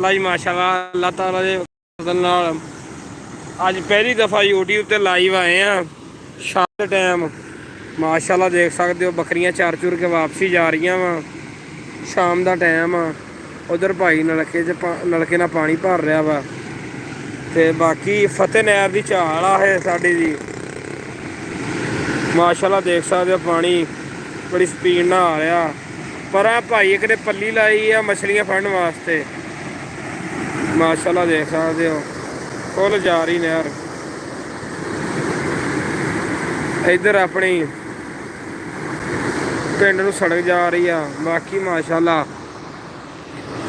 जी माशाल्लाह अल्लाह ताला दे फज़ल नाल अज पहली दफ़ा यूट्यूब ते लाइव आए हैं शाम के टाइम। माशाल्लाह देख सकते हो बकरियां चर चुर के वापसी जा रही वा। शाम का टाइम आ उधर भाई नलके नाल पानी भर रहा वा। ते बाकी फतेह नहर की झाल आ साडी जी। माशाल्लाह देख सकते हो पानी बड़ी स्पीड नाल आ रहा। पर भाई एक ने पल्ली लाई है मछलियां फड़न वास्ते। माशाल्लाह देख सकते हो फुल जा रही नहर। इधर अपनी पिंड नूं सड़क जा रही आ। बाकी माशाल्लाह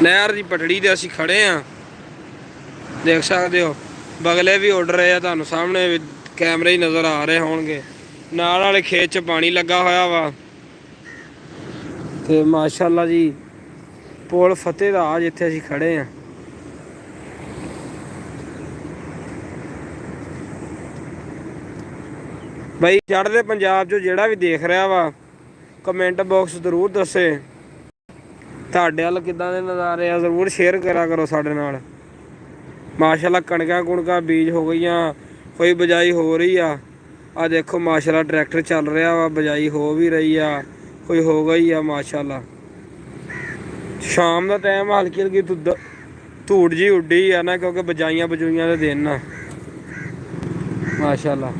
नहर की पटड़ी ते असीं खड़े हाँ। देख सकते हो बगले भी उड़ रहे हैं, तुहानूं सामने कैमरे ही नज़र आ रहे होणगे। नाल वाले खेत च पानी लगा होया वा। ते माशाल्लाह जी पुल फतेह दा जिथे असीं खड़े हैं। भाई चढ़ते पंजाब चो जिहड़ा भी देख रहा वा कमेंट बॉक्स जरूर दसे तुहाडे अल किदां दे नज़ारे आ। जरूर शेयर करा करो साडे नाल। माशाल्लाह कणकां कुणकां बीज हो गई, कोई बिजाई हो रही आ देखो माशाल्लाह ट्रैक्टर चल रहा वा, बिजाई हो भी रही आ, कोई हो गई आ माशाल्लाह। शाम का टाइम हल्की हल्की धूड़ जी उड्डी है ना, क्योंकि बजाइयां बजूइयां दे दिन आ माशाल्लाह।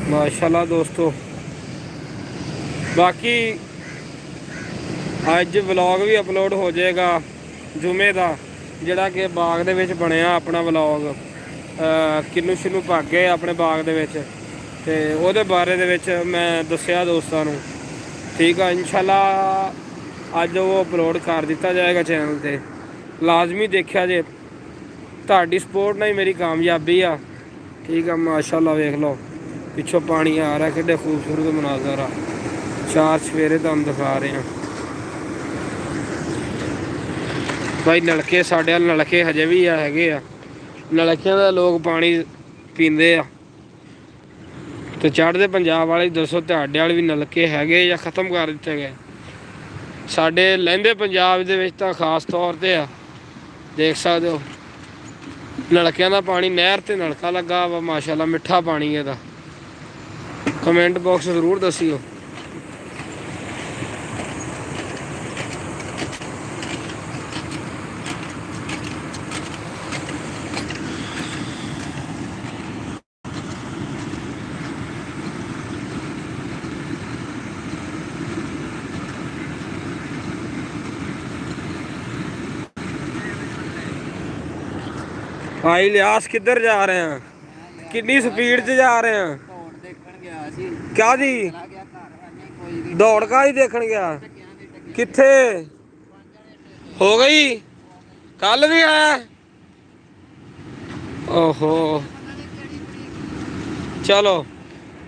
माशाल्लाह दोस्तों बाकी अज व्लॉग भी अपलोड हो जाएगा जुमे का, जिहड़ा कि बाग दे विच बनिया अपना व्लॉग। किन्नू शिन्नू भग गए अपने बाग दे विच, ते ओहदे बारे दे विच मैं दस्सिया दोस्तां नूं। ठीक है इंशाल्लाह अज वो अपलोड कर दिता जाएगा चैनल ते। लाजमी देखिया जे, तुहाडी सपोर्ट नाल मेरी कामयाबी आ। ठीक है माशाल्लाह वेख लो पिछों पानी आ रहा, किड्डे खूबसूरत मनाजर आ। चार सवेरे तुहानूं दिखा रहे हैं भाई। नलके साढ़े वाल नलके हजे भी हैगे आ, नलकियां दा लोग पानी पींदे आ। तो चढ़ते पंजाब वाले दसो तुहाडे वाल भी नलके हैगे या खत्म कर दिते गए। साडे लहिंदे पंजाब दे विच तां खास तौर ते आ, देख सकते हो नलकियां दा पानी नहर ते नलका लगा वा। माशाल्लाह मिठा पानी है। कमेंट बॉक्स जरूर दसियो। भाई लियास किधर जा रहे हैं, कितनी स्पीड से जा रहे हैं? क्या जी दौड़ का ही देखन गया? किथे हो गई? कल भी है? ओहो चलो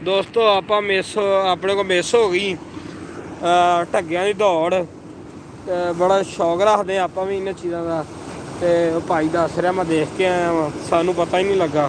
दोस्तों आप मिस अपने को मिस हो गई ढग्गियां की दौड़। बड़ा शौक रखते आप भी इन्हां चीज़ों का। तो भाई दस रहा मैं देख के आया वा, सानू पता ही नहीं लगा।